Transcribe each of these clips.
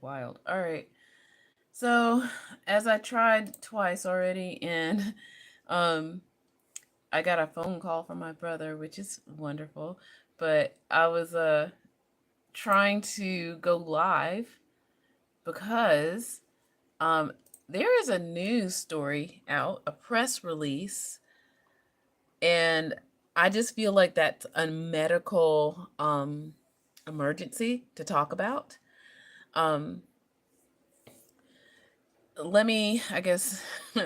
wild. All right. So, as I tried twice already, and um, I got a phone call from my brother, which is wonderful. But I was trying to go live because um, there is a news story out, a press release, and I just feel like that's a medical emergency to talk about. Um, Let me, I guess,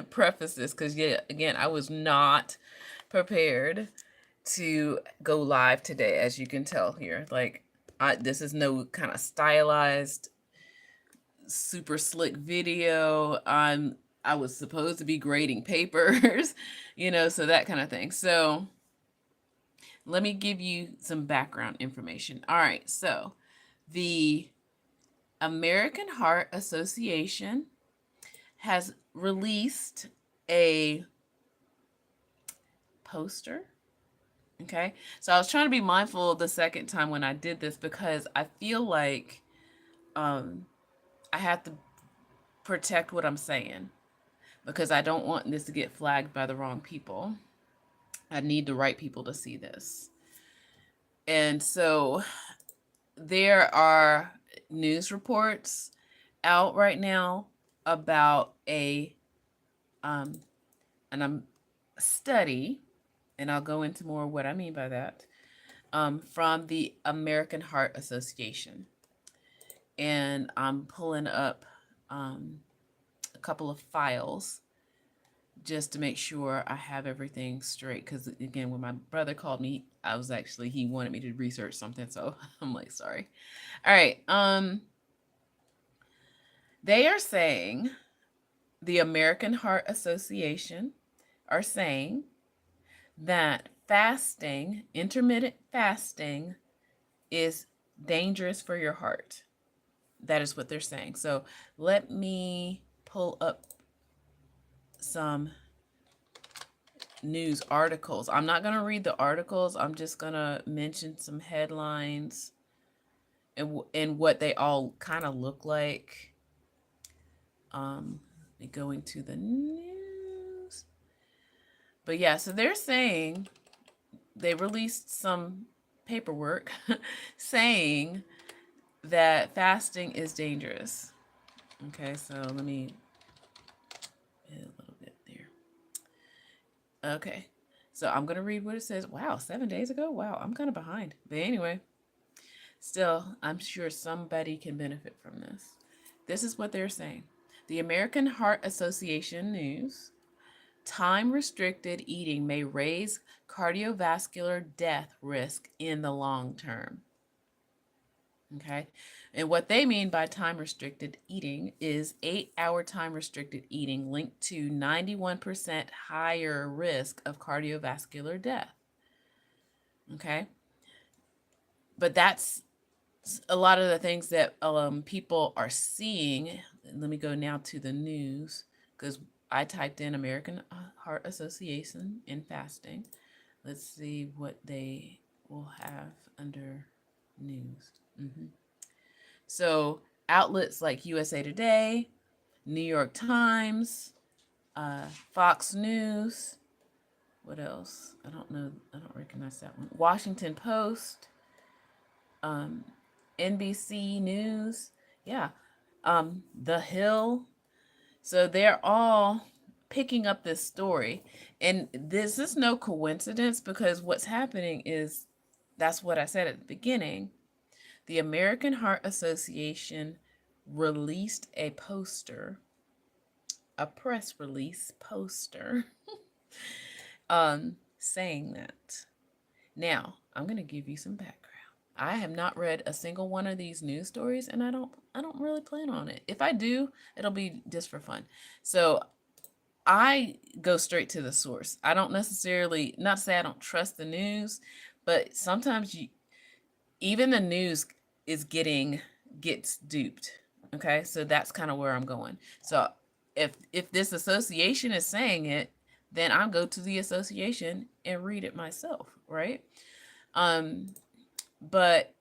preface this because, yeah, again, I was not prepared to go live today, as you can tell here. Like, this is no kind of stylized, super slick video. I was supposed to be grading papers, so that kind of thing. So let me give you some background information. All right, so the American Heart Association has released a poster. Okay. So I was trying to be mindful the second time when I did this because I feel like um, I have to protect what I'm saying because I don't want this to get flagged by the wrong people. I need the right people to see this. And so there are news reports out right now about um, a study, and I'll go into more what I mean by that, from the American Heart Association. And I'm pulling up a couple of files just to make sure I have everything straight. Because again, when my brother called me, he wanted me to research something. So I'm like, sorry. All right. They are saying, the American Heart Association are saying that fasting, intermittent fasting, is dangerous for your heart. That is what they're saying. So let me pull up some news articles. I'm not going to read the articles. I'm just going to mention some headlines and what they all kind of look like. Going to the news. But yeah, so they're saying they released some paperwork saying that fasting is dangerous. Okay, so let me hit a little bit there. Okay, so I'm going to read what it says. Wow, 7 days ago? Wow, I'm kind of behind. But anyway, still, I'm sure somebody can benefit from this. This is what they're saying. The American Heart Association news: time restricted eating may raise cardiovascular death risk in the long term. Okay. And what they mean by time restricted eating is 8-hour time restricted eating linked to 91% higher risk of cardiovascular death. Okay. But that's a lot of the things that people are seeing. Let me go now to the news because I typed in American Heart Association in fasting. Let's see what they will have under news. So outlets like USA Today, New York Times, Fox News. What else? I don't know. I don't recognize that one. Washington Post, NBC News. Yeah. The Hill. So they're all picking up this story. And this is no coincidence because what's happening is that's what I said at the beginning. The American Heart Association released a poster, a press release poster, saying that. Now, I'm going to give you some background. I have not read a single one of these news stories, and I don't really plan on it. If I do, it'll be just for fun. So I go straight to the source. I don't necessarily, not to say I don't trust the news, but sometimes even the news gets duped. Okay, so that's kind of where I'm going. So if this association is saying it, then I'll go to the association and read it myself, right? But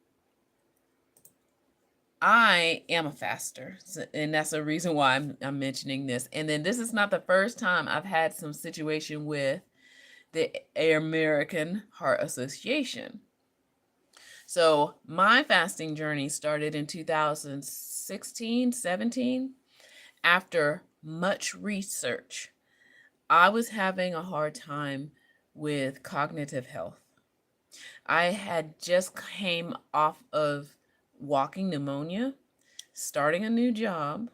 I am a faster, and that's the reason why I'm mentioning this. And then this is not the first time I've had some situation with the American Heart Association. So my fasting journey started in 2016, 17. After much research, I was having a hard time with cognitive health. I had just came off of walking pneumonia, starting a new job.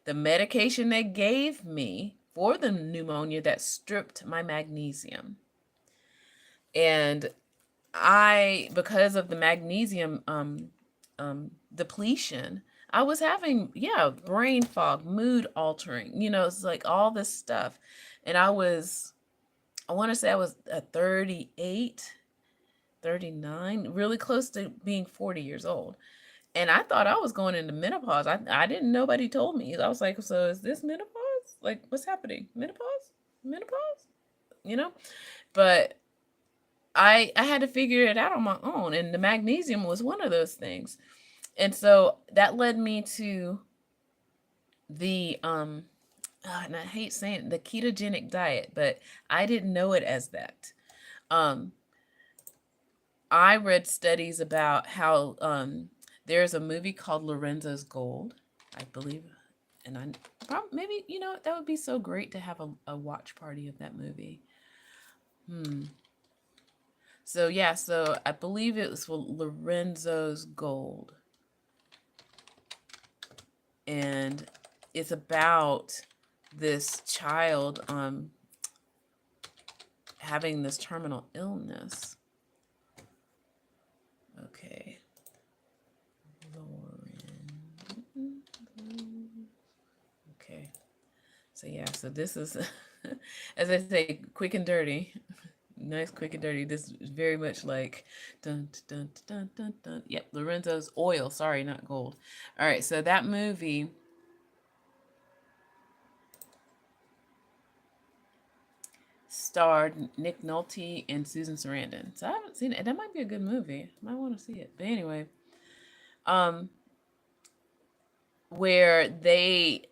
The medication they gave me for the pneumonia that stripped my magnesium. And because of the magnesium depletion, I was having, brain fog, mood altering, it's like all this stuff. And I want to say I was 38, 39, really close to being 40 years old. And I thought I was going into menopause. I didn't, nobody told me. I was like, so is this menopause? Like, what's happening? Menopause? Menopause? But I had to figure it out on my own. And the magnesium was one of those things. And so that led me to the, and I hate saying the ketogenic diet, but I didn't know it as that. I read studies about how there's a movie called Lorenzo's Gold, I believe, and I maybe that would be so great to have a watch party of that movie. So yeah, so I believe it was for Lorenzo's Gold, and it's about this child having this terminal illness. Okay. Okay. So yeah, so this is, as I say, quick and dirty. Nice, quick and dirty. This is very much like dun dun dun dun dun. Yep, Lorenzo's Oil. Sorry, not gold. All right, so that movie starred Nick Nolte and Susan Sarandon. So I haven't seen it. That might be a good movie. I might want to see it. But anyway, where they,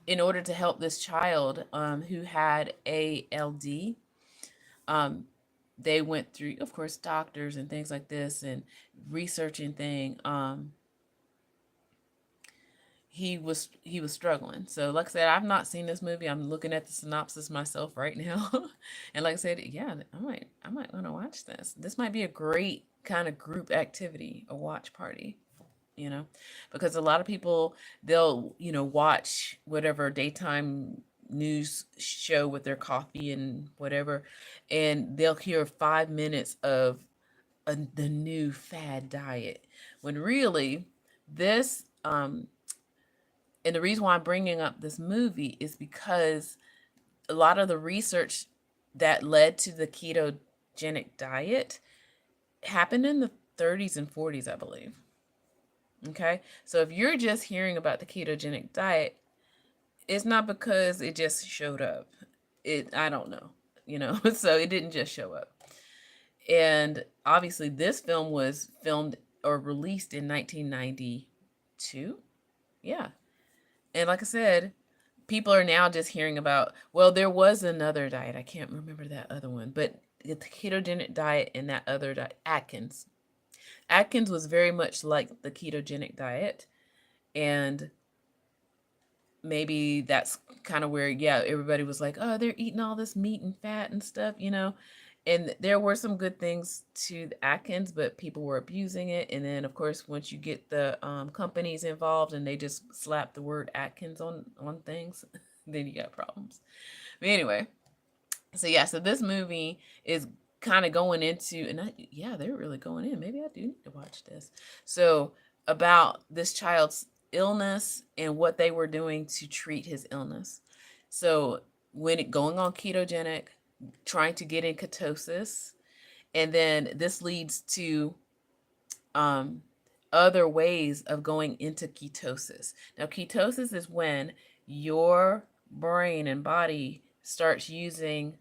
in order to help this child who had ALD, they went through, of course, doctors and things like this and researching thing. He was struggling. So like I said, I've not seen this movie. I'm looking at the synopsis myself right now. And like I said, yeah, I might want to watch this. This might be a great kind of group activity, a watch party, because a lot of people, they'll, watch whatever daytime news show with their coffee and whatever, and they'll hear 5 minutes of the new fad diet, when really this and the reason why I'm bringing up this movie is because a lot of the research that led to the ketogenic diet happened in the 30s and 40s, I believe. Okay, so if you're just hearing about the ketogenic diet, it's not because it just showed up. I don't know, so it didn't just show up. And obviously this film was filmed or released in 1992. Yeah. And like I said, people are now just hearing about, well, there was another diet. I can't remember that other one, but the ketogenic diet and that other diet, Atkins. Atkins was very much like the ketogenic diet. And maybe that's kind of where, everybody was like, oh, they're eating all this meat and fat and stuff, And there were some good things to the Atkins, but people were abusing it. And then, of course, once you get the companies involved and they just slap the word Atkins on things, then you got problems. But anyway, so this movie is kind of going into, and they're really going in. Maybe I do need to watch this. So about this child's illness and what they were doing to treat his illness. So when going on ketogenic, trying to get in ketosis, and then this leads to other ways of going into ketosis. Now, ketosis is when your brain and body starts using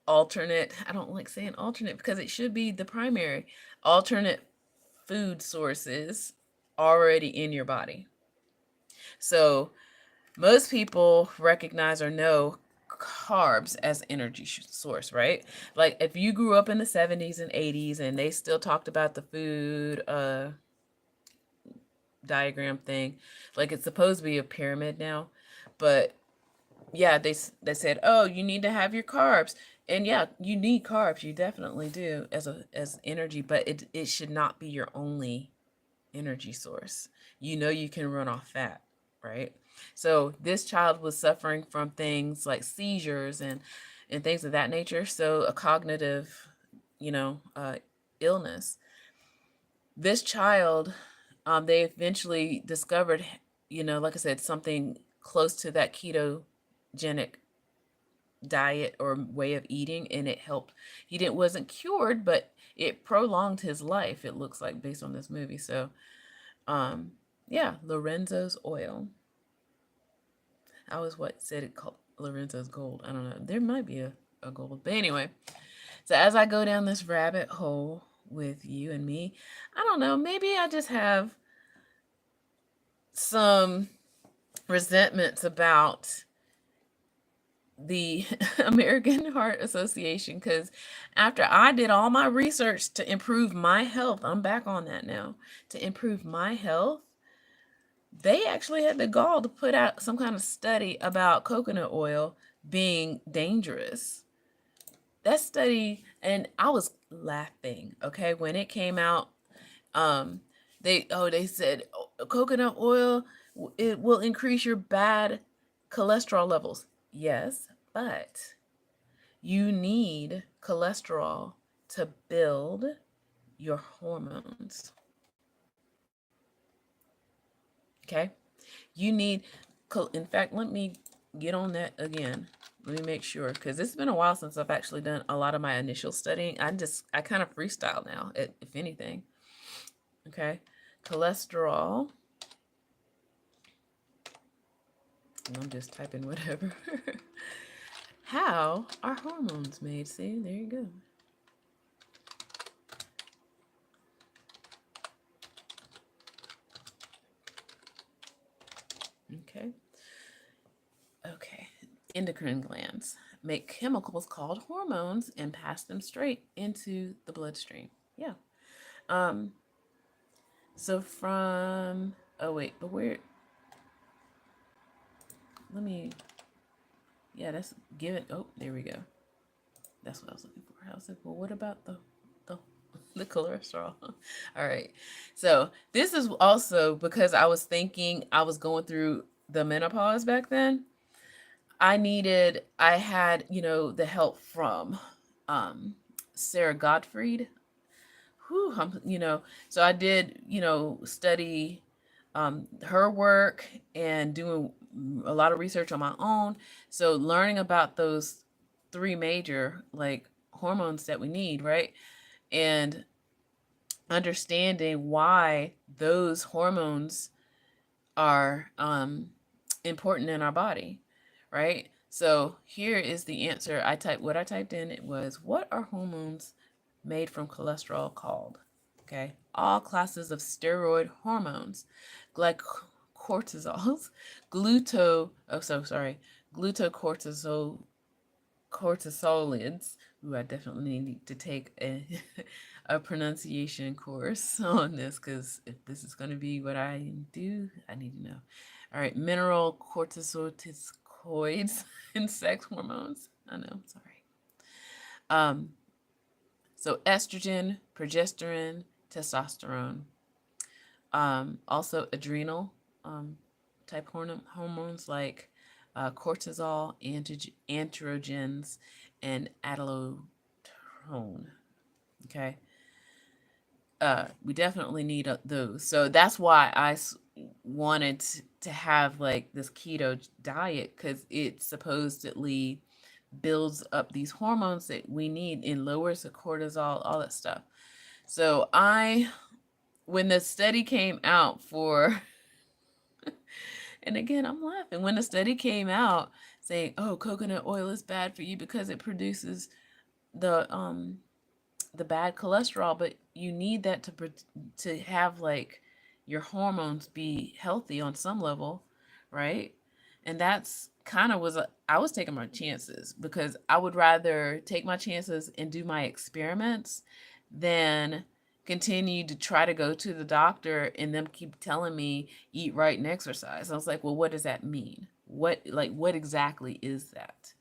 alternate, I don't like saying alternate because it should be the primary, alternate food sources already in your body. So most people recognize or know carbs as energy source, right? Like if you grew up in the 70s and 80s and they still talked about the food diagram thing, like it's supposed to be a pyramid now, but yeah, they said, oh, you need to have your carbs. And yeah, you need carbs, you definitely do, as energy, but it should not be your only energy source. You know, you can run off fat, right? So this child was suffering from things like seizures and things of that nature. So a cognitive, illness. This child, they eventually discovered, like I said, something close to that ketogenic diet or way of eating, and it helped. Wasn't cured, but it prolonged his life, it looks like, based on this movie. So yeah, Lorenzo's oil. I was said it called Lorenzo's gold. I don't know. There might be a gold. But anyway, so as I go down this rabbit hole with you and me, I don't know, maybe I just have some resentments about the American Heart Association, because after I did all my research to improve my health, I'm back on that now, to improve my health, they actually had the gall to put out some kind of study about coconut oil being dangerous. That study, and I was laughing, okay, when it came out. They said coconut oil, it will increase your bad cholesterol levels. Yes, but you need cholesterol to build your hormones. Okay? You need, in fact, let me get on that again. Let me make sure, because it's been a while since I've actually done a lot of my initial studying. I kind of freestyle now, if anything. Okay? Cholesterol. I'm just typing whatever. How are hormones made? See, there you go. Okay. Endocrine glands make chemicals called hormones and pass them straight into the bloodstream. Yeah. So from, oh wait, but where, let me, yeah, that's given, oh, there we go. That's what I was looking for. I was like, well, what about the cholesterol? All right. So this is also because I was going through the menopause back then. I had, the help from Sarah Gottfried. So I did, study her work and doing a lot of research on my own. So learning about those three major like hormones that we need, right? And understanding why those hormones are important in our body, right? So here is the answer. What I typed in, it was, what are hormones made from cholesterol called? Okay, all classes of steroid hormones, glucocortisols, glucocortisolids. Ooh, I definitely need to take a pronunciation course on this, because if this is going to be what I do, I need to know. All right, mineral corticoids and sex hormones. I know, sorry. So estrogen, progesterone, testosterone. Also adrenal type hormones like cortisol, androgens, and aldosterone. Okay. We definitely need those. So that's why I wanted to have like this keto diet, because it supposedly builds up these hormones that we need and lowers the cortisol, all that stuff. So when the study came out for, and again, I'm laughing, when the study came out saying, oh, coconut oil is bad for you because it produces the bad cholesterol, but you need that to have like your hormones be healthy on some level, right? And that's kind of I was taking my chances because I would rather take my chances and do my experiments than continue to try to go to the doctor and them keep telling me eat right and exercise. I was like, well, what does that mean? What exactly is that?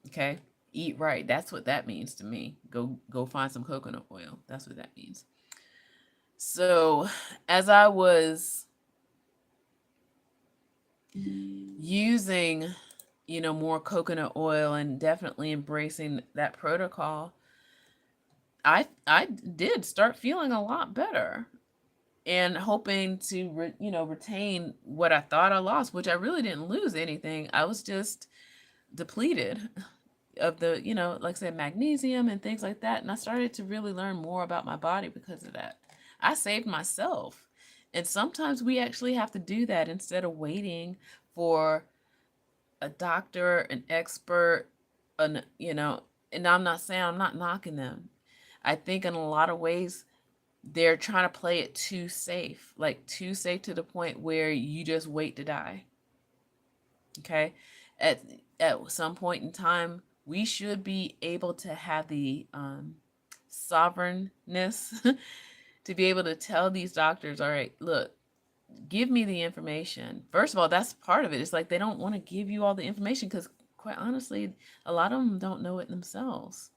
Okay? Eat right. That's what that means to me. Go find some coconut oil. That's what that means. So, as I was using, more coconut oil and definitely embracing that protocol, I did start feeling a lot better and hoping to retain what I thought I lost, which I really didn't lose anything. I was just depleted of the, like I said, magnesium and things like that. And I started to really learn more about my body because of that. I saved myself. And sometimes we actually have to do that instead of waiting for a doctor, an expert, and I'm not saying, I'm not knocking them. I think in a lot of ways, they're trying to play it too safe, like too safe to the point where you just wait to die. Okay. At, at some point in time, we should be able to have the sovereignness to be able to tell these doctors, all right, look, give me the information. First of all, that's part of it. It's like they don't want to give you all the information because, quite honestly, a lot of them don't know it themselves.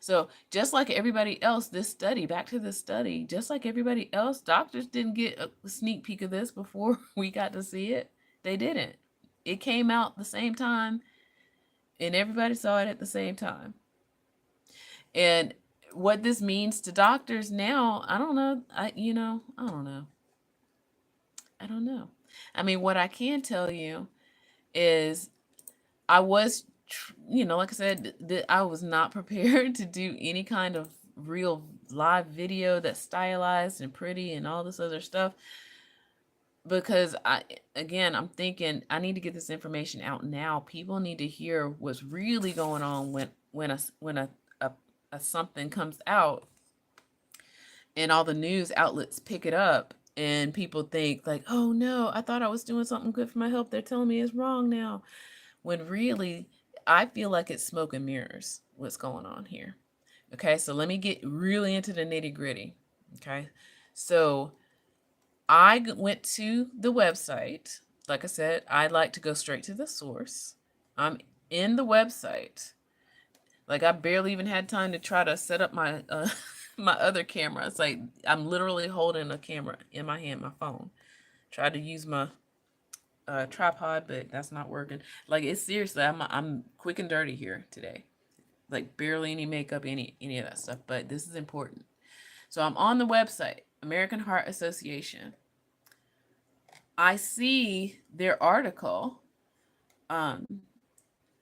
So just like everybody else, this study, back to this study, just like everybody else, doctors didn't get a sneak peek of this before we got to see it. They didn't. It came out the same time and everybody saw it at the same time. And what this means to doctors now, I don't know. I don't know. I don't know. I mean, what I can tell you is I was, like I said, I was not prepared to do any kind of real live video that's stylized and pretty and all this other stuff because I'm thinking I need to get this information out now. People need to hear what's really going on when a something comes out and all the news outlets pick it up and people think like, oh no, I thought I was doing something good for my health. They're telling me it's wrong now. When really, I feel like it's smoke and mirrors, what's going on here. Okay, so let me get really into the nitty gritty. Okay, so I went to the website. Like I said, I like to go straight to the source. I'm in the website. Like I barely even had time to try to set up my my other camera. It's like I'm literally holding a camera in my hand, my phone. Tried to use my tripod, but that's not working. Like it's seriously, I'm quick and dirty here today. Like barely any makeup, any of that stuff. But this is important. So I'm on the website, American Heart Association. I see their article, and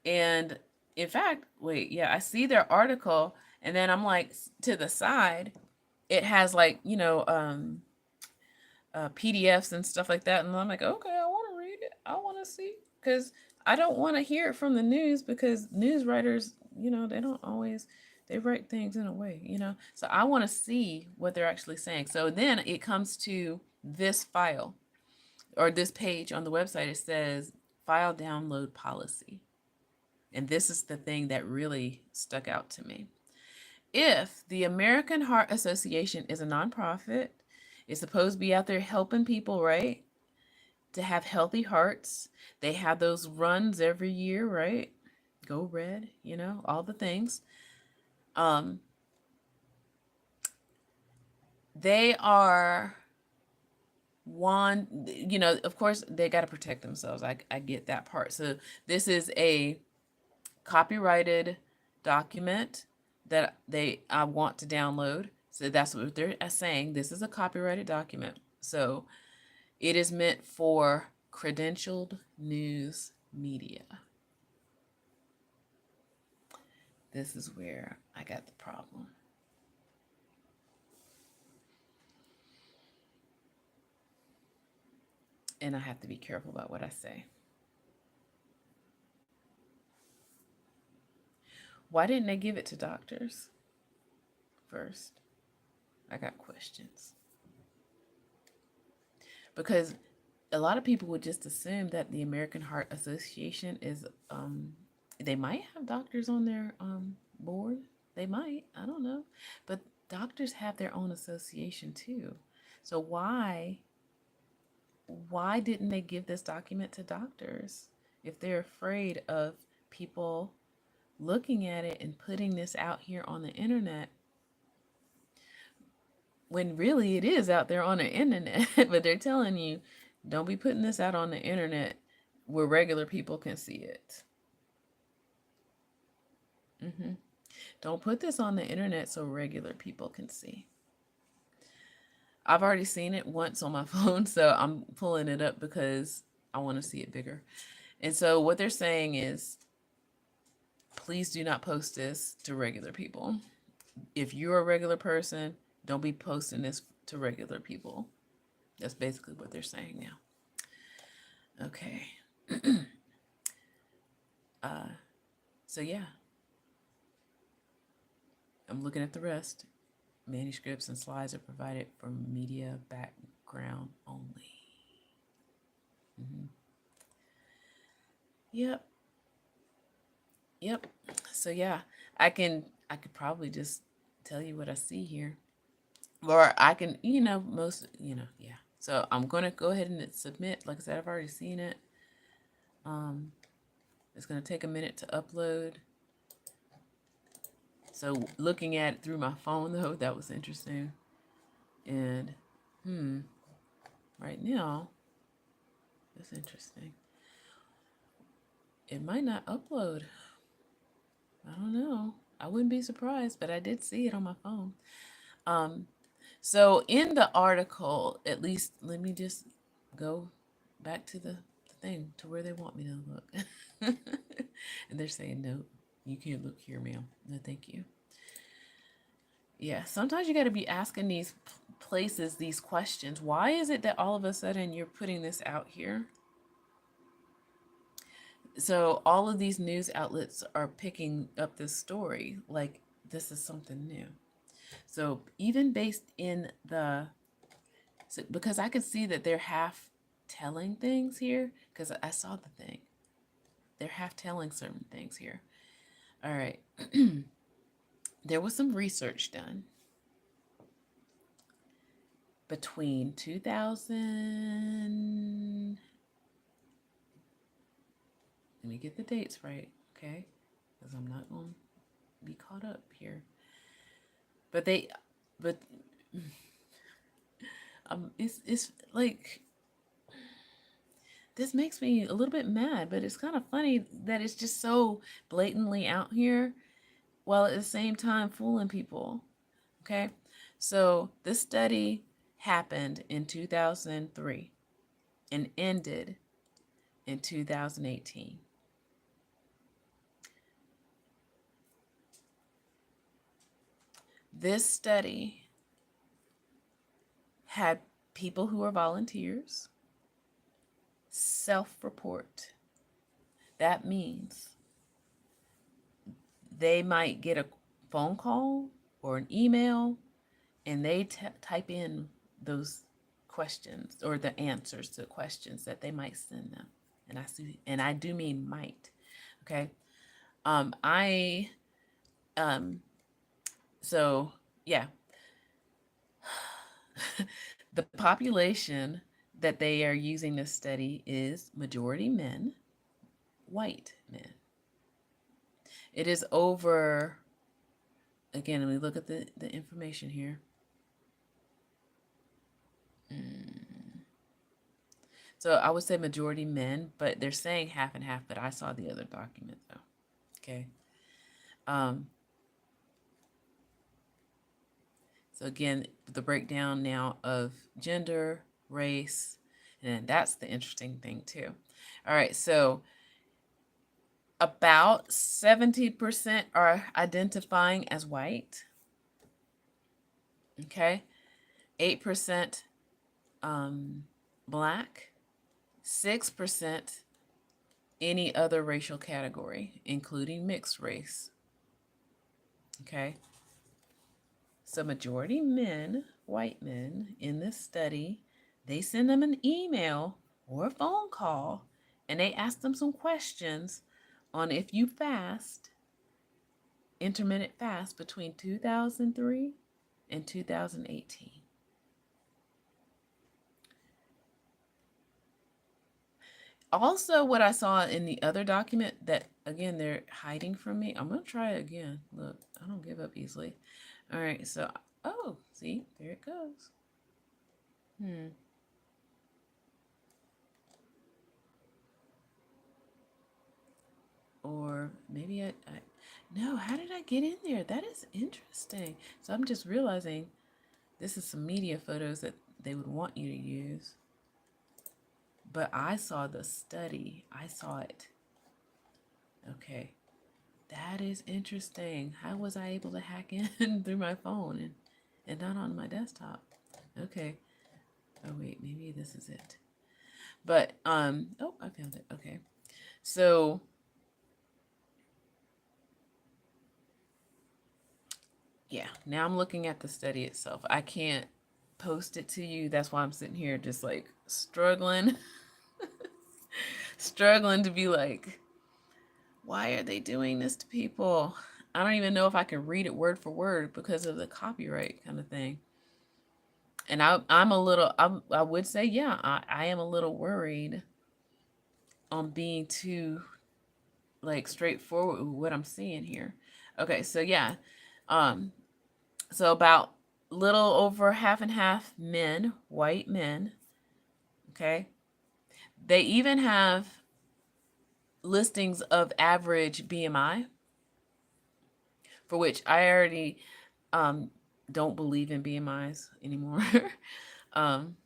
in fact, wait, yeah, I see their article, and then I'm like to the side, it has like PDFs and stuff like that, and I'm like, okay, I want to read it. I want to see because I don't want to hear it from the news because news writers, they don't always they write things in a way, So I want to see what they're actually saying. So then it comes to this file or this page on the website. It says file download policy, and this is the thing that really stuck out to me. If the American Heart Association is a nonprofit, it's supposed to be out there helping people, right? To have healthy hearts. They have those runs every year, right? Go red, all the things. They are one, of course, they got to protect themselves. I get that part. So this is a copyrighted document that I want to download. So that's what they're saying. This is a copyrighted document. So it is meant for credentialed news media. This is where I got the problem. And I have to be careful about what I say. Why didn't they give it to doctors first? I got questions. Because a lot of people would just assume that the American Heart Association is, they might have doctors on their board. They might, I don't know. But doctors have their own association too. So why didn't they give this document to doctors if they're afraid of people looking at it and putting this out here on the internet, when really it is out there on the internet? But they're telling you, don't be putting this out on the internet where regular people can see it. Don't put this on the internet so regular people can see. I've already seen it once on my phone, so I'm pulling it up because I want to see it bigger. And so what they're saying is, please do not post this to regular people. If you're a regular person, don't be posting this to regular people. That's basically what they're saying now. Okay. So yeah, I'm looking at the rest. Manuscripts and slides are provided for media background only. Yep. So yeah, I could probably just tell you what I see here, or I can, yeah. So I'm gonna go ahead and submit. Like I said, I've already seen it. It's gonna take a minute to upload. So looking at it through my phone though, that was interesting. And right now, that's interesting. It might not upload. I don't know. I wouldn't be surprised, but I did see it on my phone. So in the article, at least, let me just go back to the thing, to where they want me to look. And they're saying, no, you can't look here, ma'am. No, thank you. Yeah, sometimes you got to be asking these places these questions. Why is it that all of a sudden you're putting this out here? So all of these news outlets are picking up this story like this is something new. So even based in because I can see that they're half telling things here, because I saw the thing. They're half telling certain things here. All right. There was some research done between 2000. Let me get the dates right, okay? Because I'm not going to be caught up here. But it's like, this makes me a little bit mad, but it's kind of funny that it's just so blatantly out here, while at the same time fooling people. Okay, so this study happened in 2003 and ended in 2018. This study had people who are volunteers self-report. That means they might get a phone call or an email, and they type in those questions or the answers to questions that they might send them. And I do mean might. Okay. So yeah. The population that they are using this study is majority men, white men. It is over, again, let me look at the information here. So I would say majority men, but they're saying half and half, but I saw the other document though. Okay. So again, the breakdown now of gender, race, and that's the interesting thing too. All right, so about 70% are identifying as white. Okay, 8% black, 6% any other racial category, including mixed race. Okay. So majority men, white men in this study, they send them an email or a phone call and they ask them some questions on if you fast, intermittent fast between 2003 and 2018. Also, what I saw in the other document that, again, they're hiding from me. I'm going to try it again. Look, I don't give up easily. All right, so, oh, see, there it goes. Or maybe no, how did I get in there? That is interesting. So I'm just realizing this is some media photos that they would want you to use. But I saw the study. I saw it. Okay. That is interesting. How was I able to hack in through my phone and not on my desktop? Okay. Oh wait, maybe this is it. But oh, I found it. Okay. So yeah, now I'm looking at the study itself. I can't post it to you. That's why I'm sitting here just like struggling struggling to be like, why are they doing this to people? I don't even know if I can read it word for word because of the copyright kind of thing. And I'm a little, I would say, yeah, I am a little worried on being too like straightforward with what I'm seeing here. Okay, so yeah, so about little over half and half men, white men. Okay, they even have listings of average BMI, for which I already don't believe in BMIs anymore. um,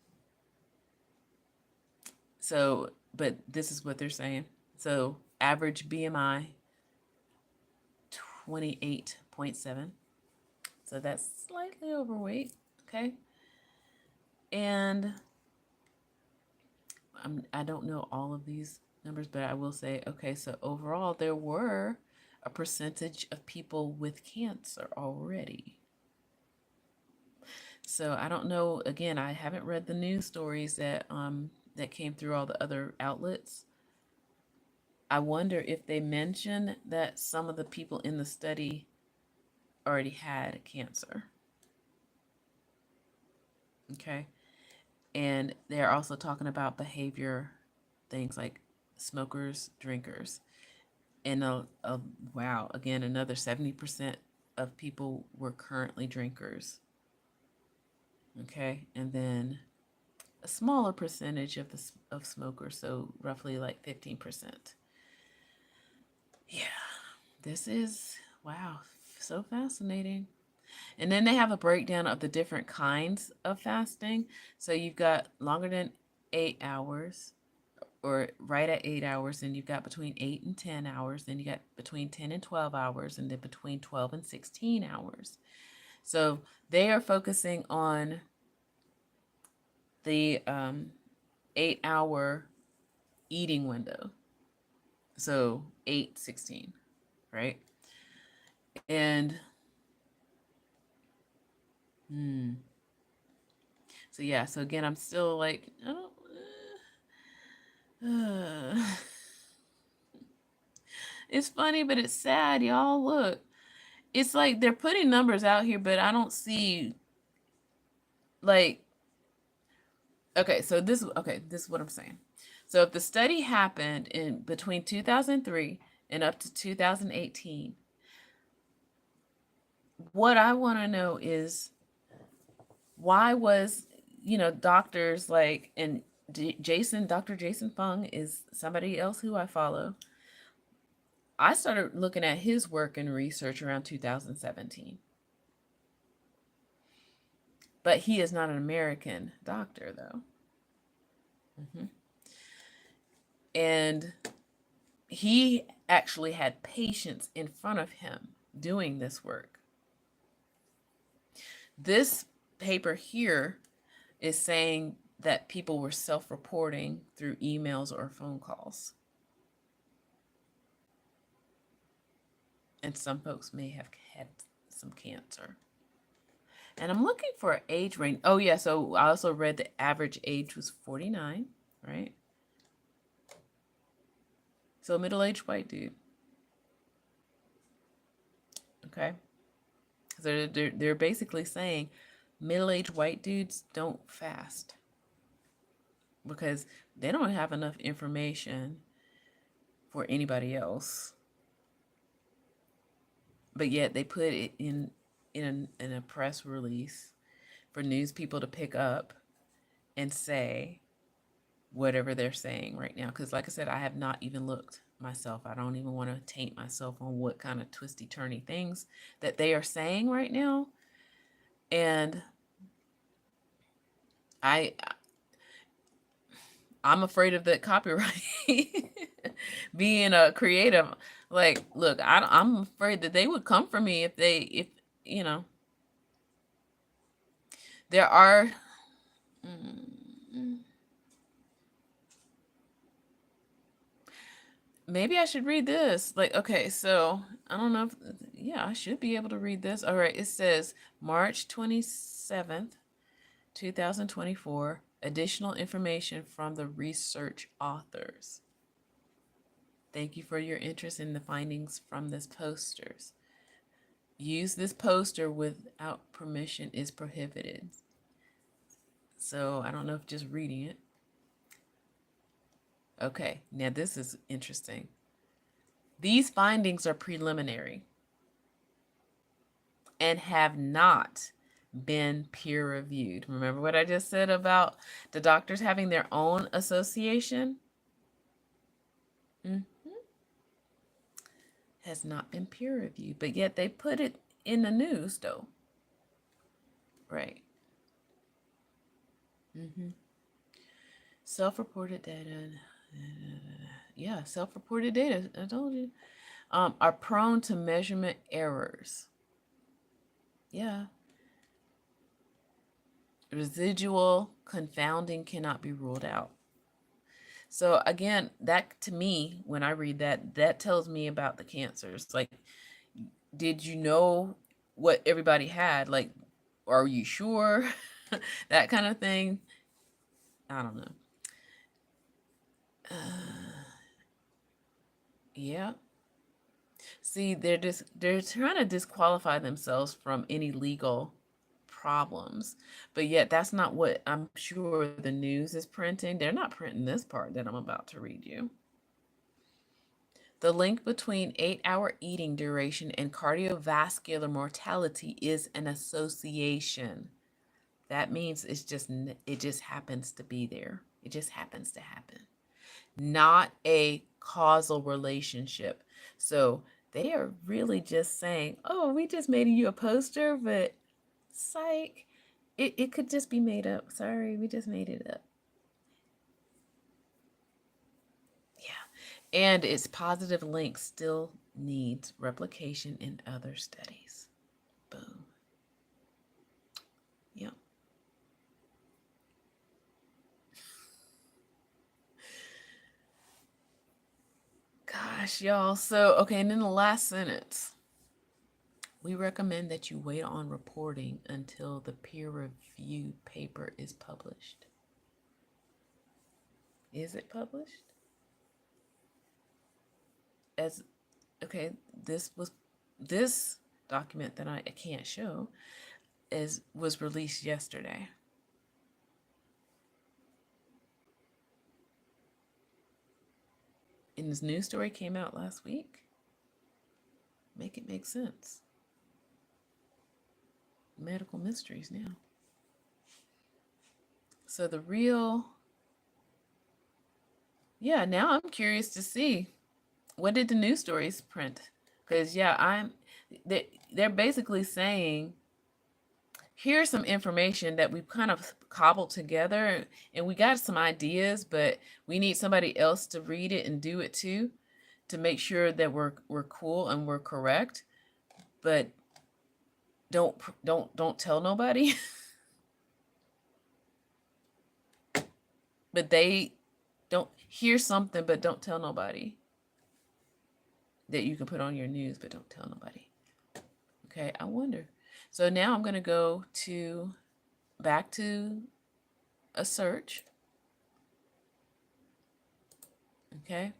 so, but this is what they're saying. So, average BMI 28.7. So that's slightly overweight. Okay. And I don't know all of these numbers, but I will say, okay, so overall, there were a percentage of people with cancer already. So I don't know. Again, I haven't read the news stories that that came through all the other outlets. I wonder if they mentioned that some of the people in the study already had cancer. Okay. And they're also talking about behavior things like smokers, drinkers. And wow, again, another 70% of people were currently drinkers. Okay. And then a smaller percentage of smokers, so roughly like 15%. Yeah, this is, wow, so fascinating. And then they have a breakdown of the different kinds of fasting. So you've got longer than 8 hours, or right at 8 hours, and you've got between 8 and 10 hours, then you got between 10 and 12 hours, and then between 12 and 16 hours. So they are focusing on the 8 hour eating window. So 8, 16, right? And so yeah, so again, I'm still like, I don't, it's funny, but it's sad, y'all. Look, it's like they're putting numbers out here, but I don't see like, okay, so this is what I'm saying. So if the study happened in between 2003 and up to 2018, what I want to know is why was, doctors like, and Dr. Jason Fung is somebody else who I follow. I started looking at his work and research around 2017. But he is not an American doctor, though. And he actually had patients in front of him doing this work. This paper here is saying that people were self-reporting through emails or phone calls. And some folks may have had some cancer. And I'm looking for an age range. Oh, yeah. So I also read the average age was 49, right? So middle-aged white dude. Okay. So they're basically saying middle-aged white dudes don't fast because they don't have enough information for anybody else. But yet they put it in a press release for news people to pick up and say whatever they're saying right now. Because like I said, I have not even looked myself. I don't even want to taint myself on what kind of twisty turny things that they are saying right now. And I'm afraid of that copyright. Being a creative, like, look, I'm afraid that they would come for me if you know, there are. Maybe I should read this. Like, okay, so I don't know if, yeah, I should be able to read this. All right, it says March 27th, 2024. Additional information from the research authors. Thank you for your interest in the findings from this posters. Use this poster without permission is prohibited. So I don't know if just reading it. Okay, now this is interesting. These findings are preliminary and have not been peer reviewed. Remember what I just said about the doctors having their own association? Has not been peer reviewed, but yet they put it in the news though. Right. Self-reported data. Yeah, self-reported data. I told you. Are prone to measurement errors. Yeah. Residual confounding cannot be ruled out. So again, that to me, when I read that, that tells me about the cancers. Like, did you know what everybody had? Like, are you sure? That kind of thing. I don't know. Yeah. See, they're trying to disqualify themselves from any legal problems, but yet that's not what I'm sure the news is printing. They're not printing this part that I'm about to read you. The link between 8-hour eating duration and cardiovascular mortality is an association. That means it just happens to be there. It just happens to happen. Not a causal relationship. So they are really just saying, oh, we just made you a poster, but psych, it could just be made up. Sorry, we just made it up. Yeah. And its positive link still needs replication in other studies. Boom. Yep. Gosh, y'all. So, okay, and then the last sentence. We recommend that you wait on reporting until the peer-reviewed paper is published. Is it published? Okay, this document that I can't show was released yesterday. And this news story came out last week. Make it make sense. Medical mysteries now. So now I'm curious to see, what did the news stories print? Because they're basically saying, here's some information that we've kind of cobbled together, and we got some ideas, but we need somebody else to read it and do it too, to make sure that we're cool and we're correct. But don't tell nobody. But they don't hear something, but don't tell nobody, that you can put on your news, but don't tell nobody. Okay, I wonder. So now I'm going to go to back to a search. Okay.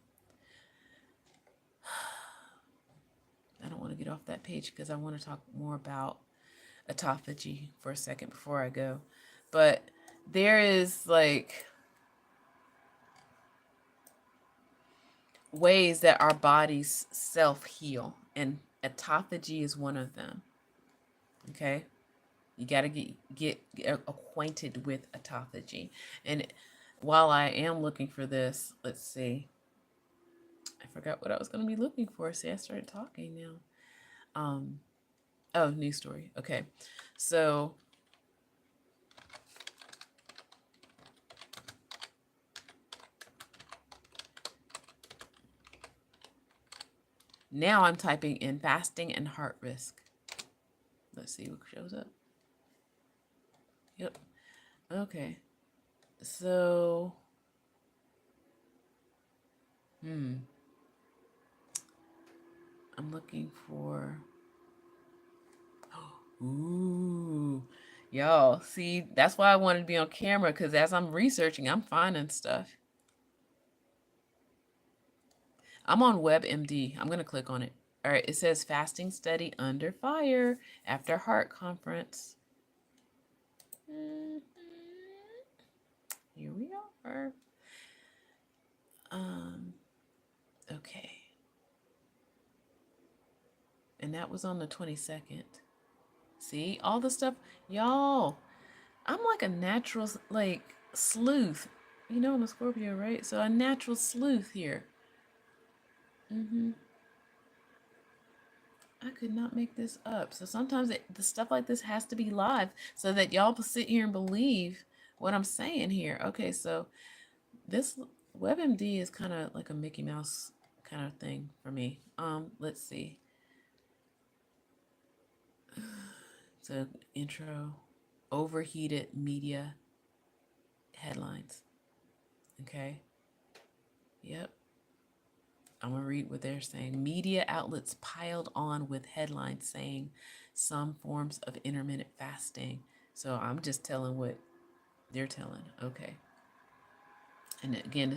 I don't want to get off that page because I want to talk more about autophagy for a second before I go. But there is like ways that our bodies self-heal, and autophagy is one of them. Okay. You got to get acquainted with autophagy. And while I am looking for this, let's see. I forgot what I was going to be looking for. See, I started talking now. Oh, news story. Okay. So now I'm typing in fasting and heart risk. Let's see what shows up. Yep. Okay. So, I'm looking for, ooh, y'all, see, that's why I wanted to be on camera, because as I'm researching, I'm finding stuff. I'm on WebMD. I'm going to click on it. All right, it says fasting study under fire after heart conference. Here we are. Okay. And that was on the 22nd. See, all the stuff, y'all, I'm like a natural, like, sleuth. You know, I'm a Scorpio, right? So a natural sleuth here. I could not make this up. So sometimes the stuff like this has to be live so that y'all sit here and believe what I'm saying here. Okay, so this WebMD is kind of like a Mickey Mouse kind of thing for me. Let's see. So intro, overheated media headlines. Okay. Yep. I'm going to read what they're saying. Media outlets piled on with headlines saying some forms of intermittent fasting. So I'm just telling what they're telling. Okay. And again,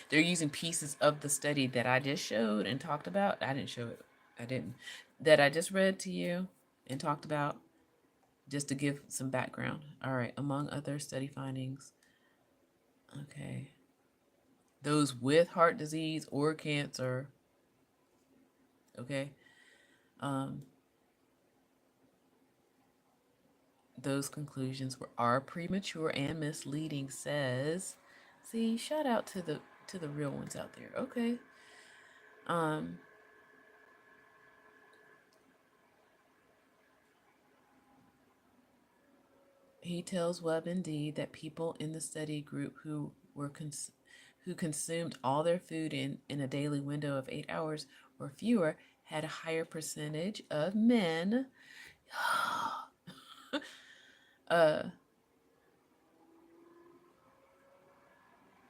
they're using pieces of the study that I just showed and talked about. I didn't show it. I didn't. That I just read to you and talked about, just to give some background. All right. Among other study findings. Okay. Those with heart disease or cancer. Okay. Those conclusions are premature and misleading, says. See, shout out to the real ones out there. Okay. He tells WebMD that people in the study group who consumed all their food in a daily window of 8 hours or fewer had a higher percentage of men.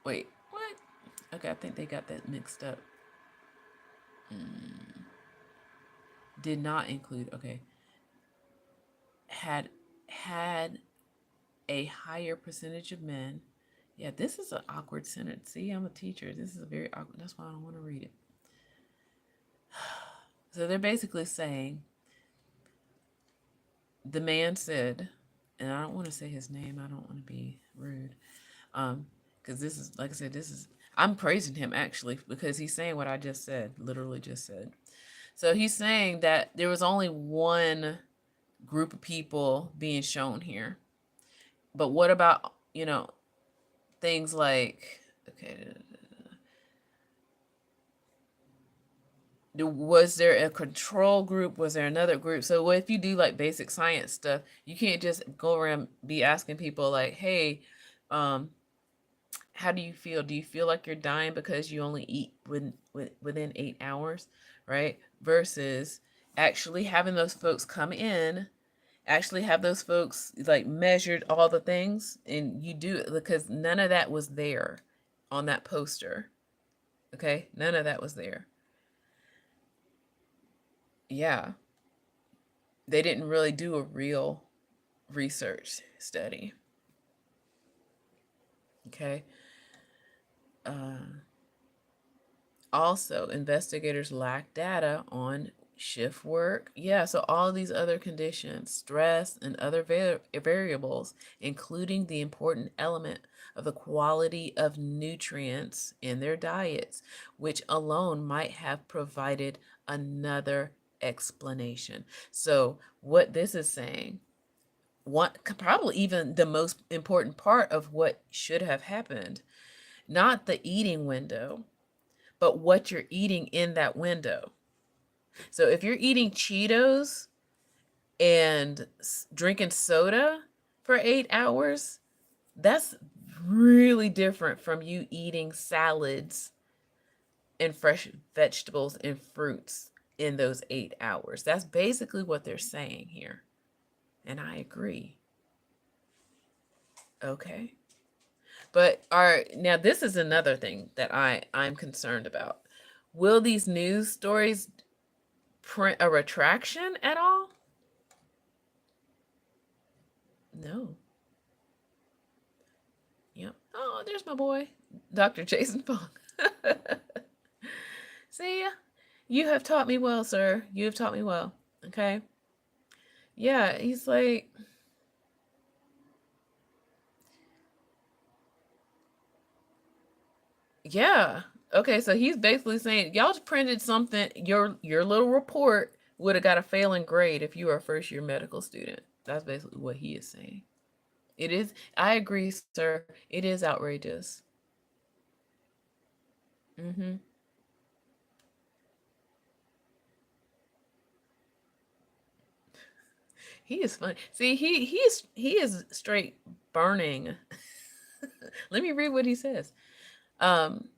Wait, what? Okay, I think they got that mixed up. Did not include, okay. Had a higher percentage of men. Yeah, this is an awkward sentence. See, I'm a teacher. This is a very awkward. That's why I don't want to read it. So they're basically saying, the man said, and I don't want to say his name. I don't want to be rude. Because this is, like I said, I'm praising him actually, because he's saying what I just said, literally just said. So he's saying that there was only one group of people being shown here. But what about, things like, okay, was there a control group? Was there another group? So if you do like basic science stuff, you can't just go around be asking people like, hey, how do you feel? Do you feel like you're dying because you only eat within 8 hours, right? Versus actually having those folks come in, actually have those folks like measured all the things, and you do it, because none of that was there on that poster. Okay, none of that was there. Yeah. They didn't really do a real research study. Okay. Also, investigators lack data on shift work. Yeah, so all these other conditions, stress, and other variables, including the important element of the quality of nutrients in their diets, which alone might have provided another explanation. So, what this is saying, probably even the most important part of what should have happened, not the eating window, but what you're eating in that window. So if you're eating Cheetos and drinking soda for 8 hours, that's really different from you eating salads and fresh vegetables and fruits in those 8 hours. That's basically what they're saying here. And I agree. Okay. But now this is another thing that I'm concerned about. Will these news stories print a retraction at all? No. Yep. Oh, there's my boy, Dr. Jason Fung. See, you have taught me well, sir. You have taught me well. Okay. Yeah, he's like, yeah. Okay, so he's basically saying y'all just printed something. Your little report would have got a failing grade if you were a first year medical student. That's basically what he is saying. It is. I agree, sir. It is outrageous. Mm-hmm. He is funny. See, he is straight burning. Let me read what he says. Um,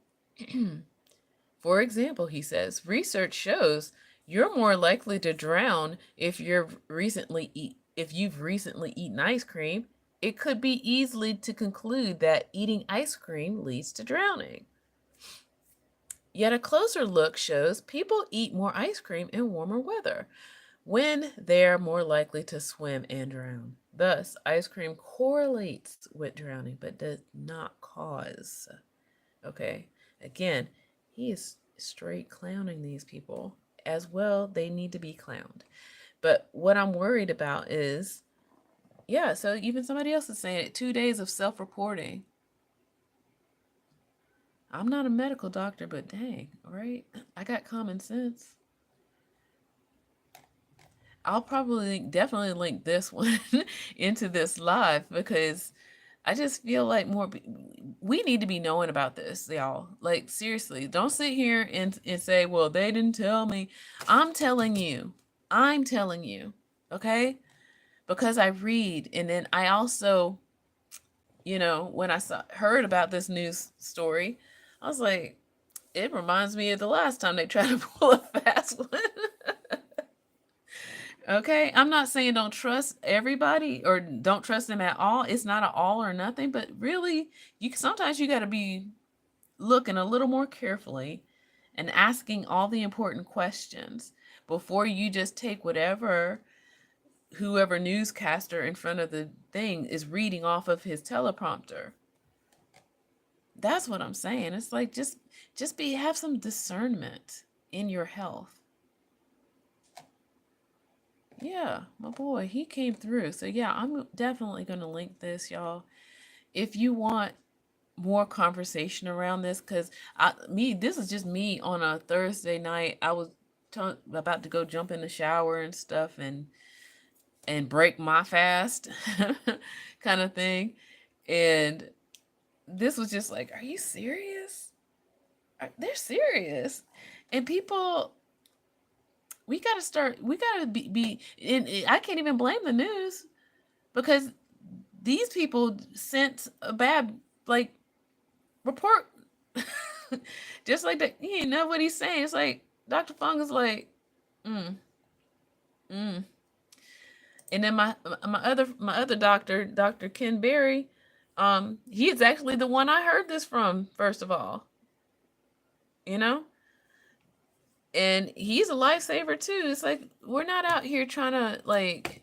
for example, he says research shows you're more likely to drown if you've recently eaten ice cream. It could be easily to conclude that eating ice cream leads to drowning. Yet a closer look shows people eat more ice cream in warmer weather, when they're more likely to swim and drown. Thus, ice cream correlates with drowning but does not cause. Okay, again, he is straight clowning these people. As well, they need to be clowned. But what I'm worried about is, yeah, so even somebody else is saying it, 2 days of self reporting. I'm not a medical doctor, but dang, right? I got common sense. I'll probably definitely link this one into this live because I just feel like we need to be knowing about this, y'all. Like, seriously, don't sit here and say, well, they didn't tell me. I'm telling you. I'm telling you. Okay? Because I read. And then I also, when I heard about this news story, I was like, it reminds me of the last time they tried to pull a fast one. Okay, I'm not saying don't trust everybody or don't trust them at all. It's not an all or nothing, but really, sometimes you got to be looking a little more carefully and asking all the important questions before you just take whoever newscaster in front of the thing is reading off of his teleprompter. That's what I'm saying. It's like just have some discernment in your health. Yeah, my boy, he came through. So yeah, I'm definitely going to link this, y'all. If you want more conversation around this, because this is just me on a Thursday night. I was about to go jump in the shower and stuff and break my fast kind of thing. And this was just like, are you serious? They're serious. And people, we got to be and I can't even blame the news because these people sent a bad report. Just like that, you know what he's saying. It's like Dr. Fung is like, mm, mm. And then my other doctor, Dr. Ken Berry, he is actually the one I heard this from, first of all. You know? And he's a lifesaver too. It's like, we're not out here trying to like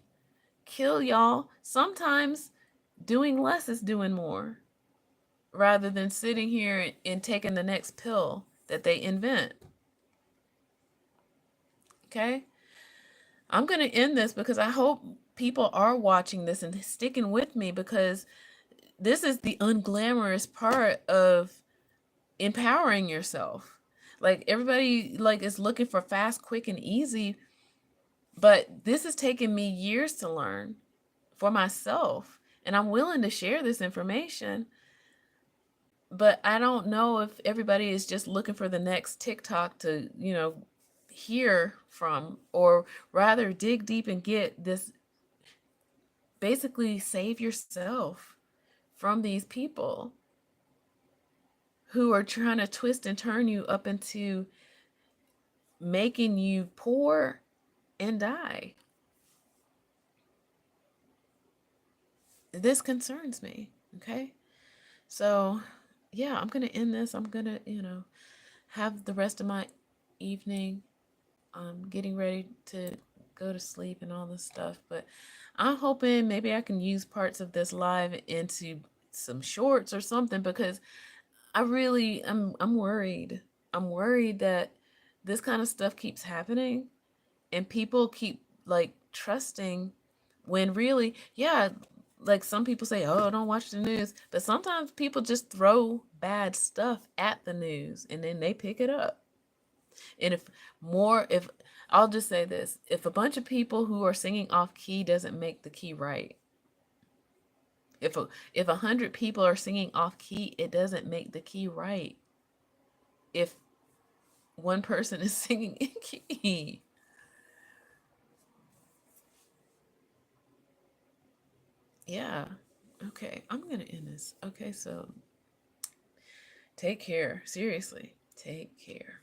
kill y'all. Sometimes doing less is doing more, rather than sitting here and taking the next pill that they invent. Okay? I'm going to end this because I hope people are watching this and sticking with me, because this is the unglamorous part of empowering yourself. Like, everybody like is looking for fast, quick, and easy, but this has taken me years to learn for myself, and I'm willing to share this information. But I don't know if everybody is just looking for the next TikTok to, hear from, or rather dig deep and get this. Basically, save yourself from these people who are trying to twist and turn you up into making you poor and die. This concerns me. Okay. So, yeah, I'm going to end this. I'm going to, have the rest of my evening getting ready to go to sleep and all this stuff. But I'm hoping maybe I can use parts of this live into some shorts or something, because I'm worried. I'm worried that this kind of stuff keeps happening and people keep like trusting, when really, yeah, like some people say, oh, don't watch the news. But sometimes people just throw bad stuff at the news and then they pick it up. And if I'll just say this, if a bunch of people who are singing off key doesn't make the key right. If 100 people are singing off key, it doesn't make the key right. If one person is singing in key. Yeah. Okay, I'm going to end this. Okay, so take care. Seriously, take care.